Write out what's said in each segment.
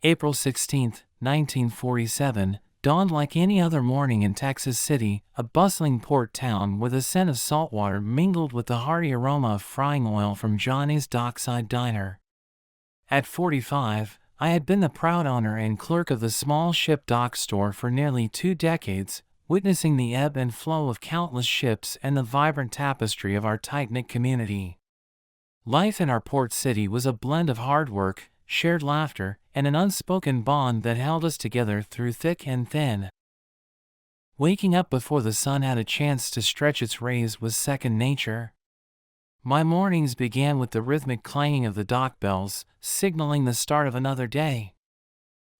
April 16, 1947, dawned like any other morning in Texas City, a bustling port town with a scent of saltwater mingled with the hearty aroma of frying oil from Johnny's Dockside Diner. At 45, I had been the proud owner and clerk of the small ship dock store for nearly 2 decades, witnessing the ebb and flow of countless ships and the vibrant tapestry of our tight-knit community. Life in our port city was a blend of hard work, shared laughter, and an unspoken bond that held us together through thick and thin. Waking up before the sun had a chance to stretch its rays was second nature. My mornings began with the rhythmic clanging of the dock bells, signaling the start of another day.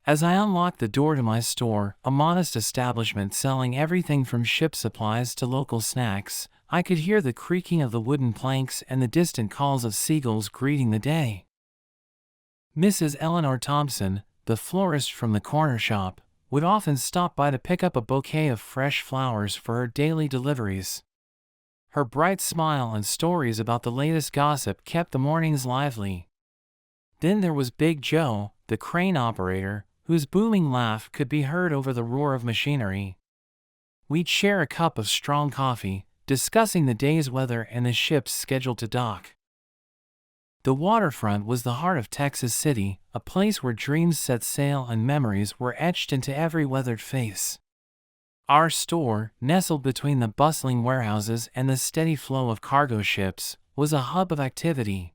As I unlocked the door to my store, a modest establishment selling everything from ship supplies to local snacks, I could hear the creaking of the wooden planks and the distant calls of seagulls greeting the day. Mrs. Eleanor Thompson, the florist from the corner shop, would often stop by to pick up a bouquet of fresh flowers for her daily deliveries. Her bright smile and stories about the latest gossip kept the mornings lively. Then there was Big Joe, the crane operator, whose booming laugh could be heard over the roar of machinery. We'd share a cup of strong coffee, discussing the day's weather and the ships scheduled to dock. The waterfront was the heart of Texas City, a place where dreams set sail and memories were etched into every weathered face. Our store, nestled between the bustling warehouses and the steady flow of cargo ships, was a hub of activity.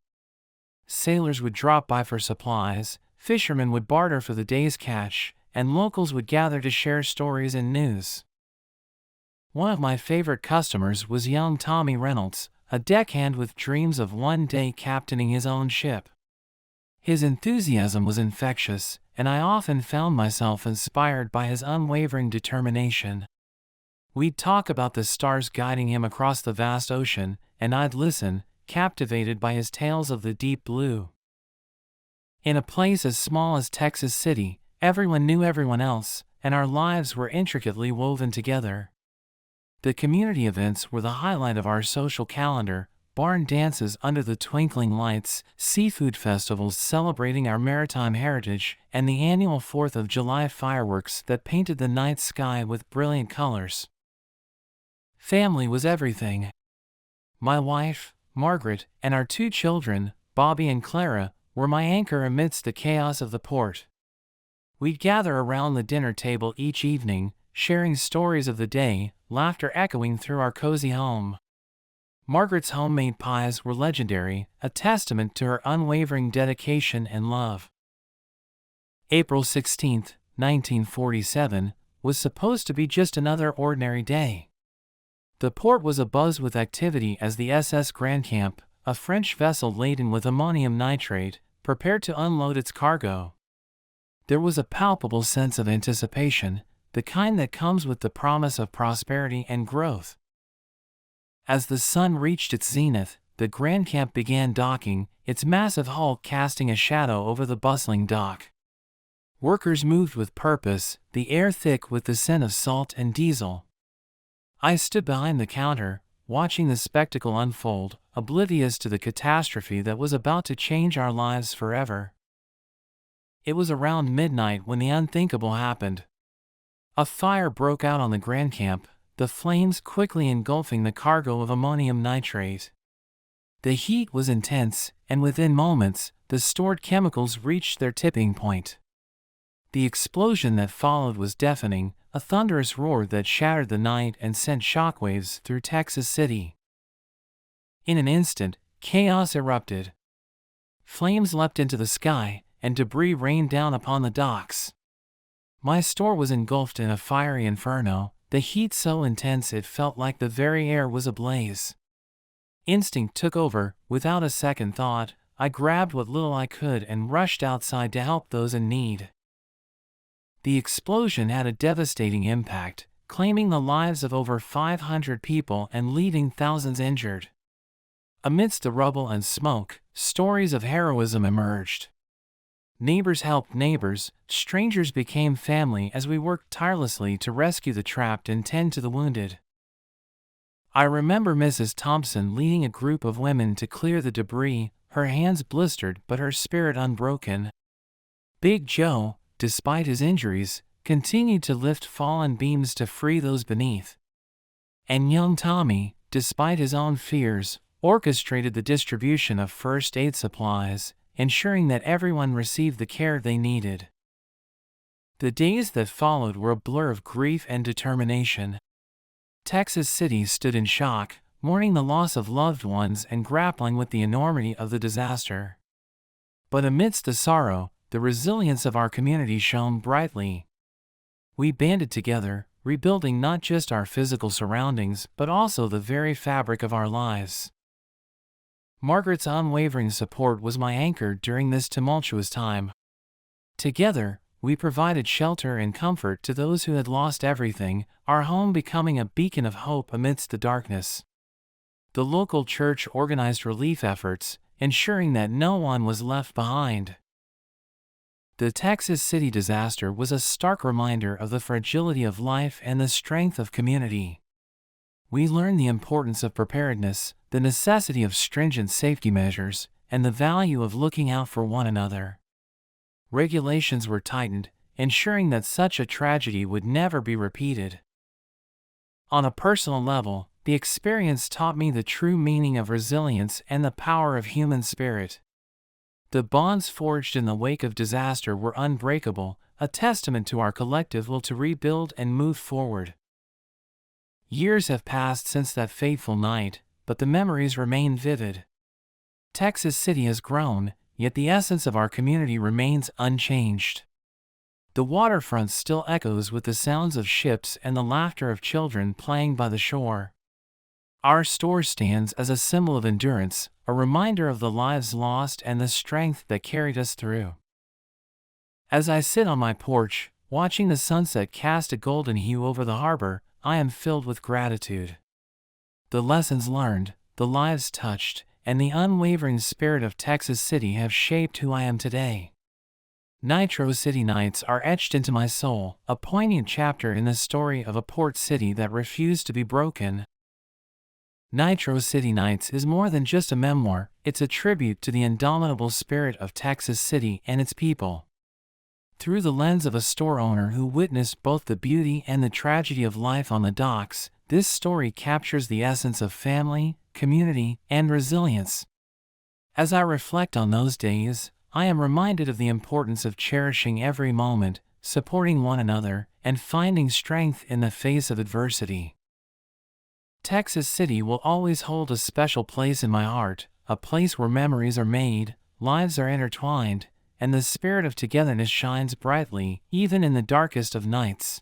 Sailors would drop by for supplies, fishermen would barter for the day's catch, and locals would gather to share stories and news. One of my favorite customers was young Tommy Reynolds, a deckhand with dreams of one day captaining his own ship. His enthusiasm was infectious, and I often found myself inspired by his unwavering determination. We'd talk about the stars guiding him across the vast ocean, and I'd listen, captivated by his tales of the deep blue. In a place as small as Texas City, everyone knew everyone else, and our lives were intricately woven together. The community events were the highlight of our social calendar: barn dances under the twinkling lights, seafood festivals celebrating our maritime heritage, and the annual 4th of July fireworks that painted the night sky with brilliant colors. Family was everything. My wife, Margaret, and our 2 children, Bobby and Clara, were my anchor amidst the chaos of the port. We'd gather around the dinner table each evening, sharing stories of the day, laughter echoing through our cozy home. Margaret's homemade pies were legendary, a testament to her unwavering dedication and love. April 16, 1947, was supposed to be just another ordinary day. The port was abuzz with activity as the SS Grand Camp, a French vessel laden with ammonium nitrate, prepared to unload its cargo. There was a palpable sense of anticipation, the kind that comes with the promise of prosperity and growth. As the sun reached its zenith, the Grand Camp began docking, its massive hull casting a shadow over the bustling dock. Workers moved with purpose, the air thick with the scent of salt and diesel. I stood behind the counter, watching the spectacle unfold, oblivious to the catastrophe that was about to change our lives forever. It was around midnight when the unthinkable happened. A fire broke out on the Grand Camp, the flames quickly engulfing the cargo of ammonium nitrate. The heat was intense, and within moments, the stored chemicals reached their tipping point. The explosion that followed was deafening, a thunderous roar that shattered the night and sent shockwaves through Texas City. In an instant, chaos erupted. Flames leapt into the sky, and debris rained down upon the docks. My store was engulfed in a fiery inferno, the heat so intense it felt like the very air was ablaze. Instinct took over. Without a second thought, I grabbed what little I could and rushed outside to help those in need. The explosion had a devastating impact, claiming the lives of over 500 people and leaving thousands injured. Amidst the rubble and smoke, stories of heroism emerged. Neighbors helped neighbors, strangers became family as we worked tirelessly to rescue the trapped and tend to the wounded. I remember Mrs. Thompson leading a group of women to clear the debris, her hands blistered but her spirit unbroken. Big Joe, despite his injuries, continued to lift fallen beams to free those beneath. And young Tommy, despite his own fears, orchestrated the distribution of first aid supplies, ensuring that everyone received the care they needed. The days that followed were a blur of grief and determination. Texas City stood in shock, mourning the loss of loved ones and grappling with the enormity of the disaster. But amidst the sorrow, the resilience of our community shone brightly. We banded together, rebuilding not just our physical surroundings but also the very fabric of our lives. Margaret's unwavering support was my anchor during this tumultuous time. Together, we provided shelter and comfort to those who had lost everything, our home becoming a beacon of hope amidst the darkness. The local church organized relief efforts, ensuring that no one was left behind. The Texas City disaster was a stark reminder of the fragility of life and the strength of community. We learned the importance of preparedness, the necessity of stringent safety measures, and the value of looking out for one another. Regulations were tightened, ensuring that such a tragedy would never be repeated. On a personal level, the experience taught me the true meaning of resilience and the power of human spirit. The bonds forged in the wake of disaster were unbreakable, a testament to our collective will to rebuild and move forward. Years have passed since that fateful night, but the memories remain vivid. Texas City has grown, yet the essence of our community remains unchanged. The waterfront still echoes with the sounds of ships and the laughter of children playing by the shore. Our store stands as a symbol of endurance, a reminder of the lives lost and the strength that carried us through. As I sit on my porch, watching the sunset cast a golden hue over the harbor, I am filled with gratitude. The lessons learned, the lives touched, and the unwavering spirit of Texas City have shaped who I am today. Nitro City Nights are etched into my soul, a poignant chapter in the story of a port city that refused to be broken. Nitro City Nights is more than just a memoir, it's a tribute to the indomitable spirit of Texas City and its people. Through the lens of a store owner who witnessed both the beauty and the tragedy of life on the docks, this story captures the essence of family, community, and resilience. As I reflect on those days, I am reminded of the importance of cherishing every moment, supporting one another, and finding strength in the face of adversity. Texas City will always hold a special place in my heart, a place where memories are made, lives are intertwined, and the spirit of togetherness shines brightly, even in the darkest of nights.